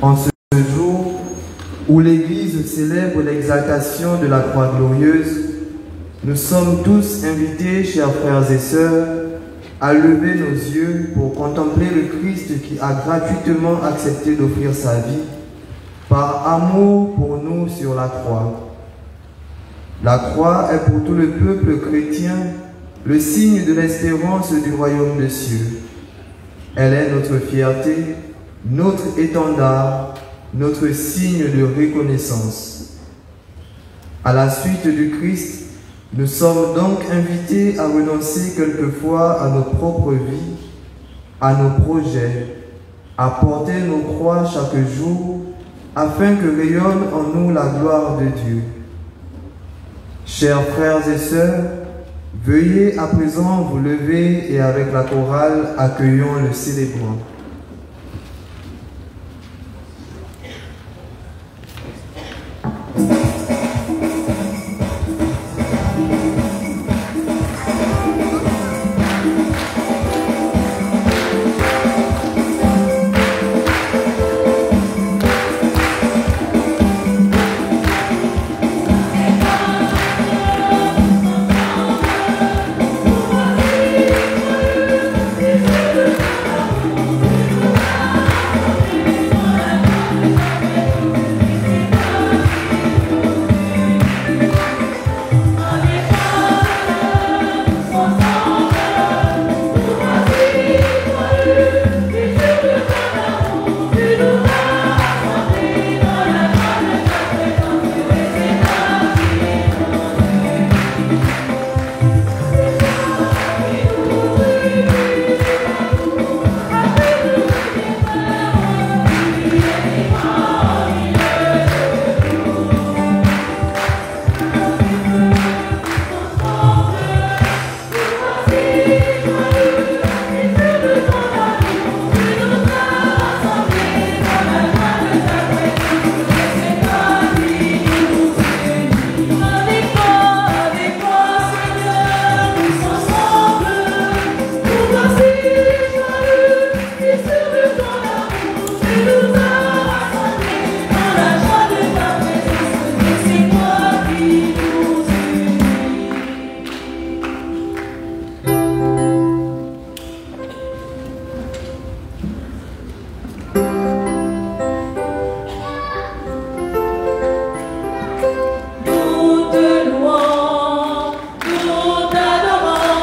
En ce jour où l'Église célèbre l'exaltation de la croix glorieuse, nous sommes tous invités, chers frères et sœurs, à lever nos yeux pour contempler le Christ qui a gratuitement accepté d'offrir sa vie par amour pour nous sur la croix. La croix est pour tout le peuple chrétien le signe de l'espérance du royaume des cieux. Elle est notre fierté, notre étendard, notre signe de reconnaissance. À la suite du Christ, nous sommes donc invités à renoncer quelquefois à nos propres vies, à nos projets, à porter nos croix chaque jour, afin que rayonne en nous la gloire de Dieu. Chers frères et sœurs, veuillez à présent vous lever et avec la chorale accueillons le célébrant. Nous te louons, nous t'adorons,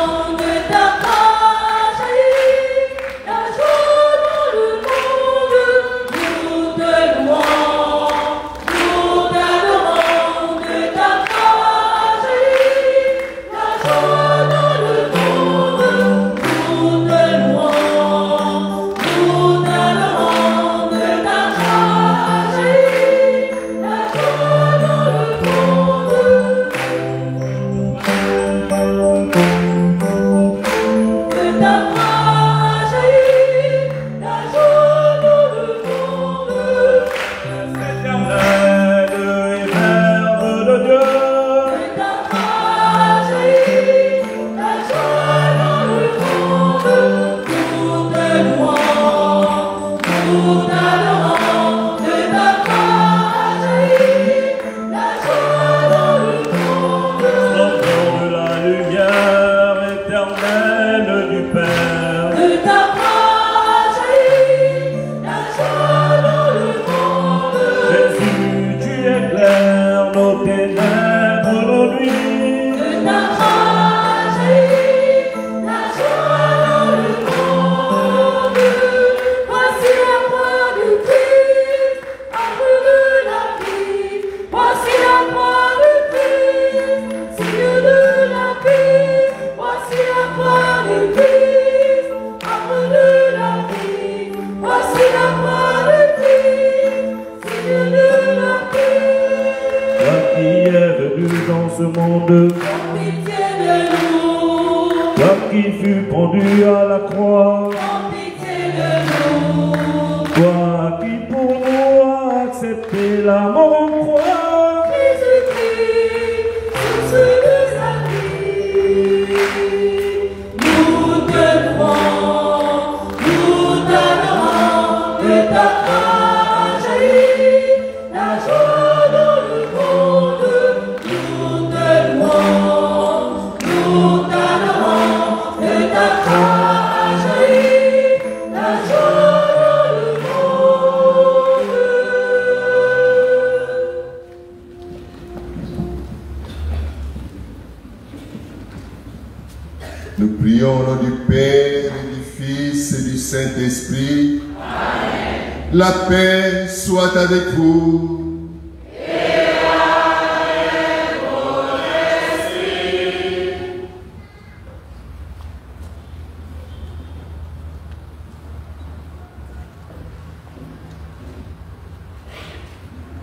Saint-Esprit. Amen. La paix soit avec vous.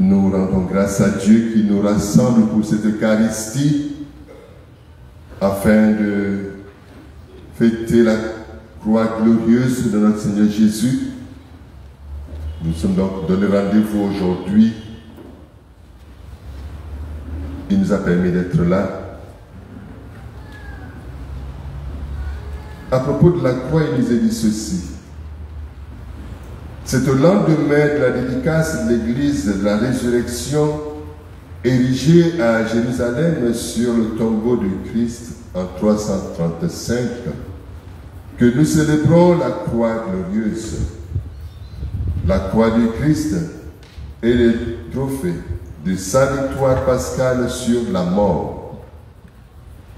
Nous rendons grâce à Dieu qui nous rassemble pour cette Eucharistie afin de fêter la croix glorieuse de notre Seigneur Jésus. Nous sommes donc donné rendez-vous aujourd'hui. Il nous a permis d'être là. À propos de la croix, il nous a dit ceci. C'est au lendemain de la dédicace de l'église de la résurrection érigée à Jérusalem sur le tombeau du Christ en 335 que nous célébrons la croix glorieuse. La croix du Christ est le trophée de sa victoire pascale sur la mort.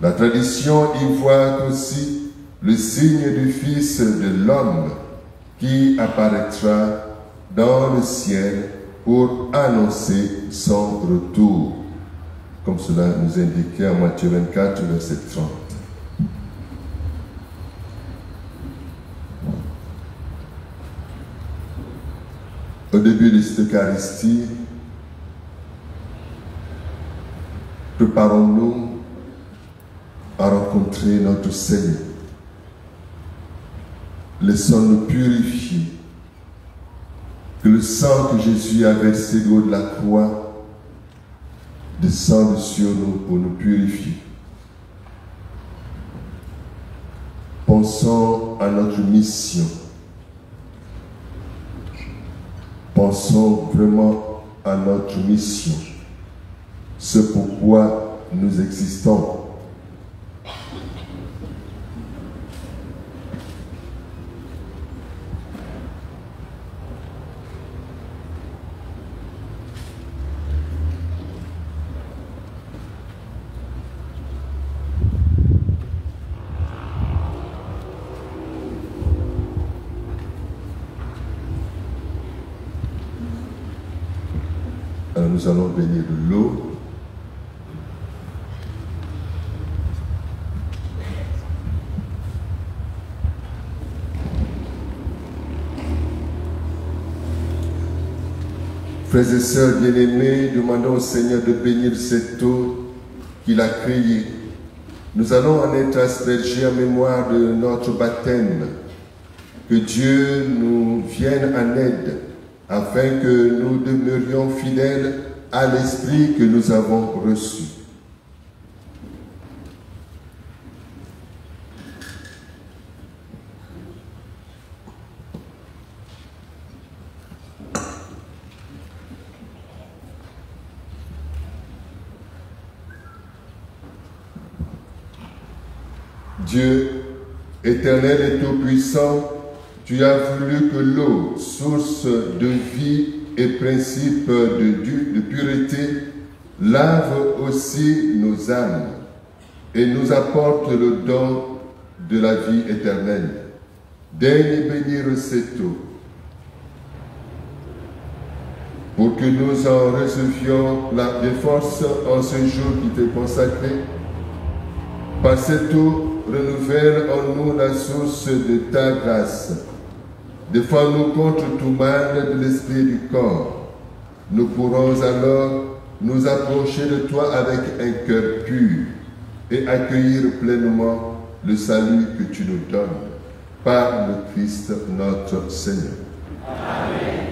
La tradition y voit aussi le signe du Fils de l'homme qui apparaîtra dans le ciel pour annoncer son retour, comme cela nous indiquait en Matthieu 24, verset 30. Au début de cette Eucharistie, préparons-nous à rencontrer notre Seigneur. Laissons-nous purifier. Que le sang que Jésus a versé au haut de la croix descende sur nous pour nous purifier. Pensons à notre mission. Pensons vraiment à notre mission. Ce pourquoi nous existons. Nous allons bénir de l'eau. Frères et sœurs bien-aimés, demandons au Seigneur de bénir cette eau qu'il a créée. Nous allons en être aspergés en mémoire de notre baptême. Que Dieu nous vienne en aide afin que nous demeurions fidèles à l'Esprit que nous avons reçu. Dieu, éternel et tout-puissant, tu as voulu que l'eau, source de vie et principe de pureté, lave aussi nos âmes et nous apporte le don de la vie éternelle. Daigne bénir cette eau, pour que nous en recevions des forces en ce jour qui t'est consacré. Par cette eau, renouvelle en nous la source de ta grâce. Défends-nous contre tout mal de l'esprit et du corps. Nous pourrons alors nous approcher de toi avec un cœur pur et accueillir pleinement le salut que tu nous donnes par le Christ notre Seigneur. Amen.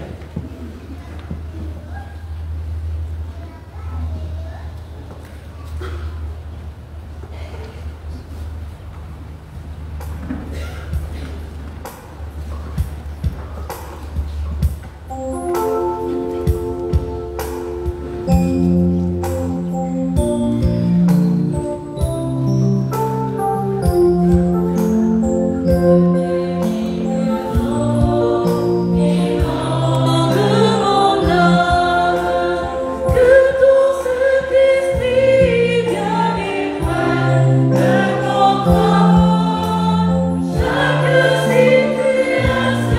Chaque situation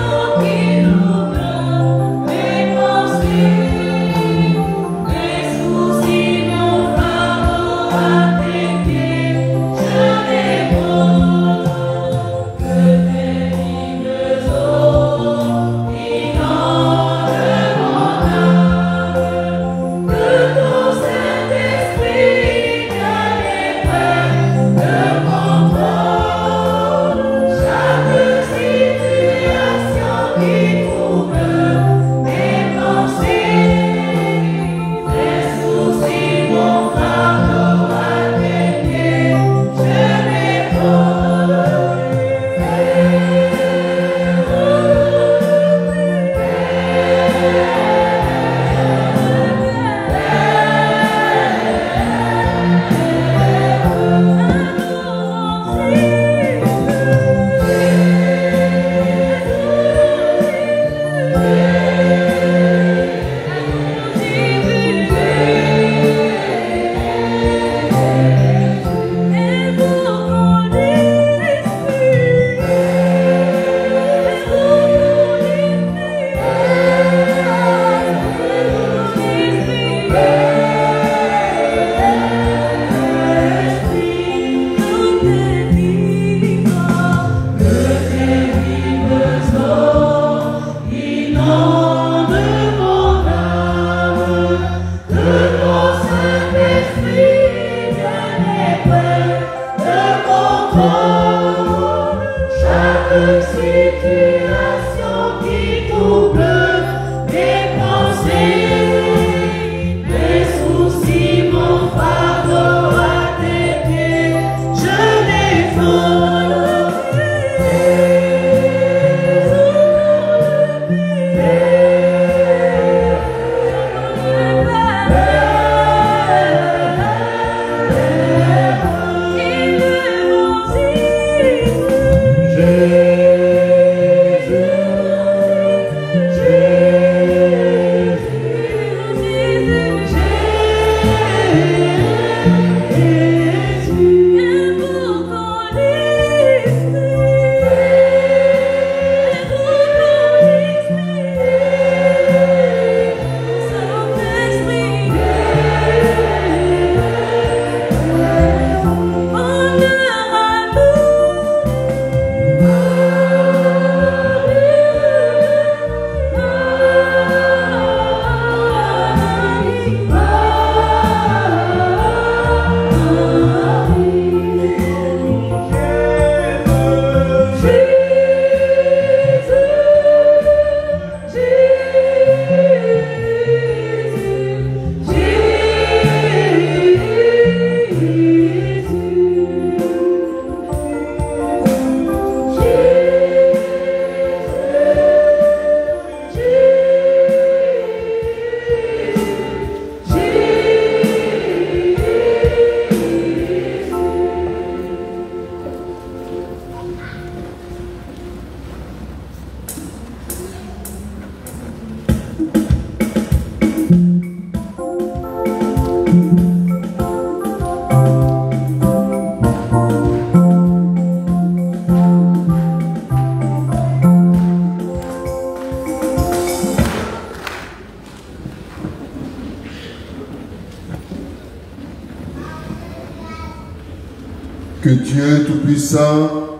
Que Dieu Tout-Puissant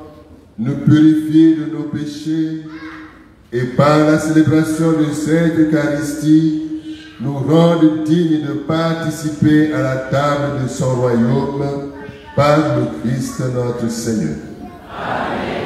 nous purifie de nos péchés et par la célébration de cette Eucharistie, nous rende dignes de participer à la table de son royaume par le Christ notre Seigneur. Amen.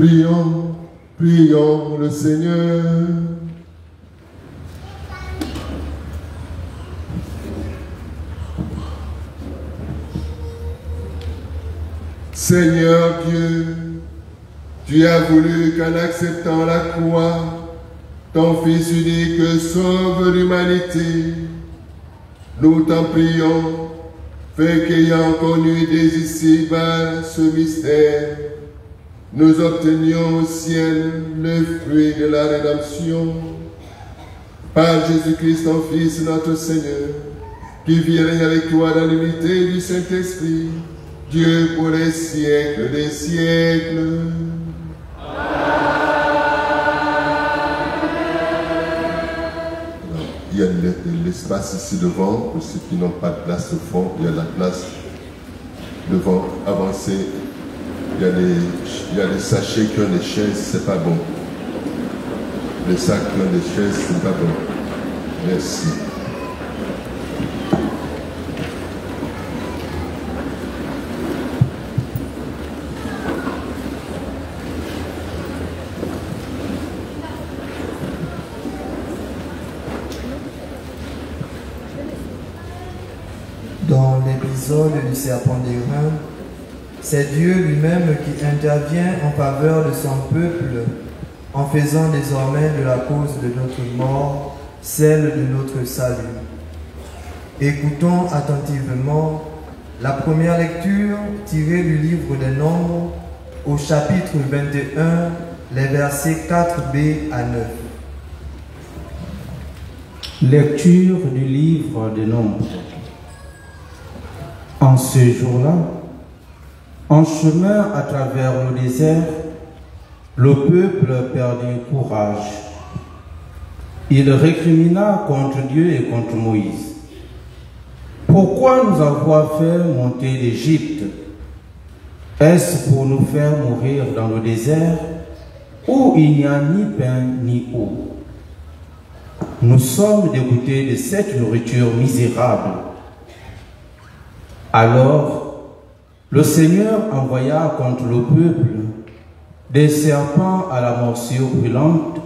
Prions, prions le Seigneur. Seigneur Dieu, tu as voulu qu'en acceptant la croix, ton Fils unique sauve l'humanité. Nous t'en prions, fais qu'ayant connu dès ici-bas ce mystère, nous obtenions au ciel le fruit de la rédemption. Par Jésus-Christ, ton Fils, notre Seigneur, qui vit et règne avec toi dans l'unité du Saint-Esprit, Dieu pour les siècles des siècles. Il y a de l'espace ici devant, pour ceux qui n'ont pas de place au fond, il y a la place devant, avancez. Il y a des sachets qui ont des chaises, c'est pas bon. Les sacs qui ont des chaises, c'est pas bon. Merci. Dans l'épisode du serpent d'airain, c'est Dieu lui-même qui intervient en faveur de son peuple en faisant désormais de la cause de notre mort celle de notre salut. Écoutons attentivement la première lecture tirée du livre des Nombres au chapitre 21, les versets 4b à 9. Lecture du livre des Nombres. En ce jour-là, en chemin à travers le désert, le peuple perdit courage. Il récrimina contre Dieu et contre Moïse. Pourquoi nous avoir fait monter d'Égypte? Est-ce pour nous faire mourir dans le désert où il n'y a ni pain ni eau? Nous sommes dégoûtés de cette nourriture misérable. Alors, le Seigneur envoya contre le peuple des serpents à la morsure brûlante,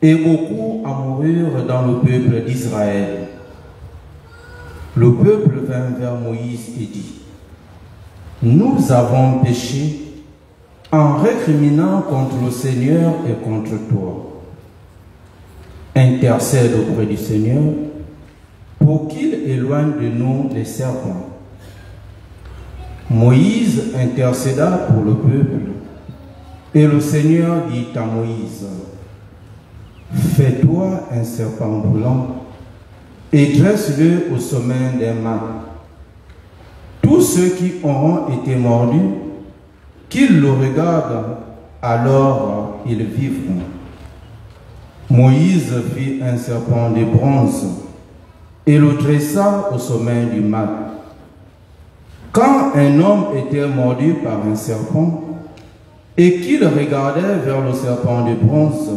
et beaucoup en moururent dans le peuple d'Israël. Le peuple vint vers Moïse et dit: Nous avons péché en récriminant contre le Seigneur et contre toi. Intercède auprès du Seigneur pour qu'il éloigne de nous les serpents. Moïse intercéda pour le peuple, et le Seigneur dit à Moïse: Fais-toi un serpent brûlant et dresse-le au sommet des mains. Tous ceux qui auront été mordus, qu'ils le regardent, alors ils vivront. Moïse fit un serpent de bronze et le dressa au sommet du mât. Quand un homme était mordu par un serpent et qu'il regardait vers le serpent de bronze,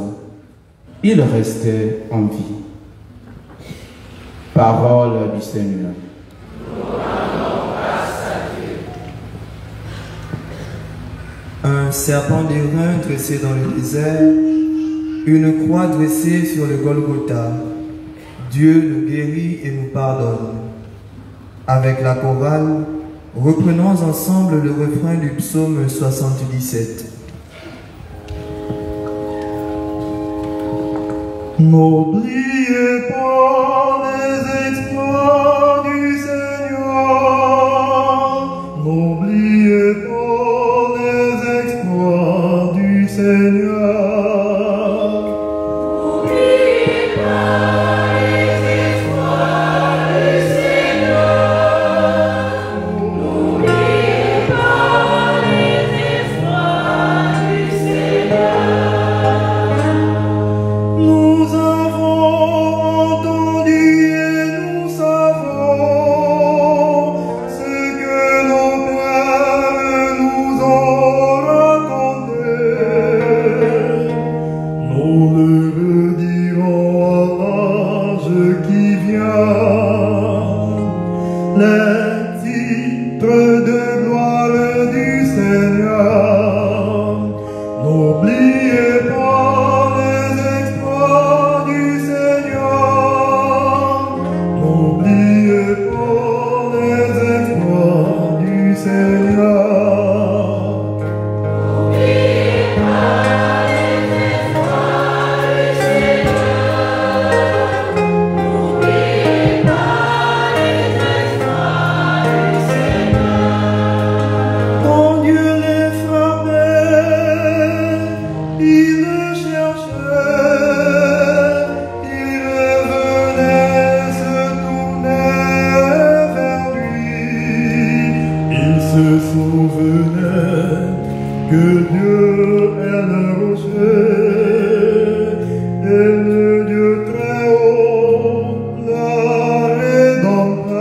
il restait en vie. Parole du Seigneur. Un serpent d'airain dressé dans le désert, une croix dressée sur le Golgotha. Dieu nous guérit et nous pardonne. Avec la chorale, reprenons ensemble le refrain du psaume 77. N'oubliez pas les exploits du Seigneur. N'oubliez pas les exploits du Seigneur. N'oubliez pas les exploits du Seigneur. N'oubliez pas les exploits du Seigneur. Nous avons entendu et nous savons connaît que Dieu est le rocher et le Dieu très haut, la rédempteur.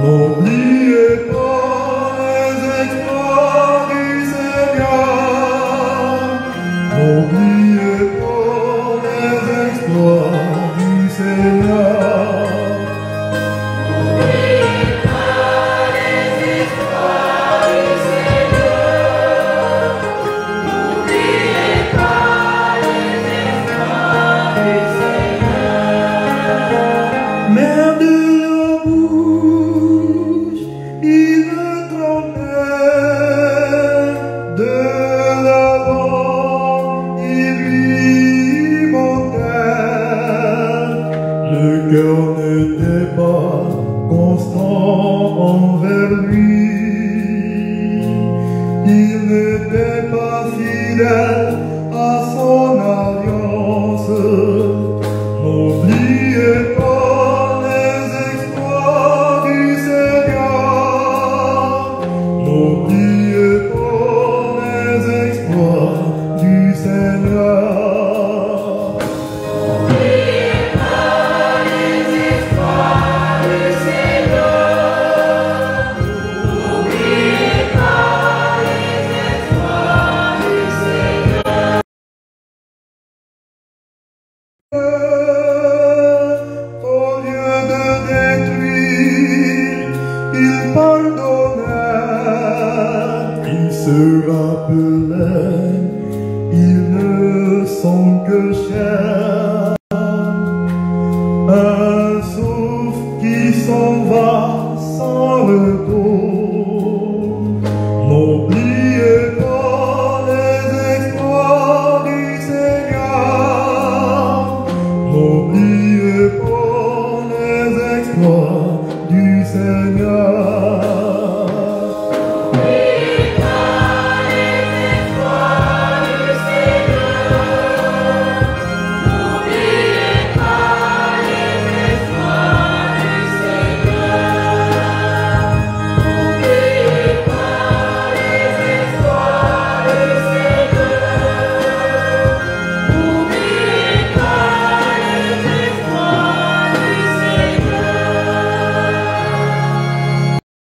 N'oubliez pas les exploits du Seigneur. N'oubliez pas les exploits du Seigneur. Se rappelaient, ils ne sont que chers.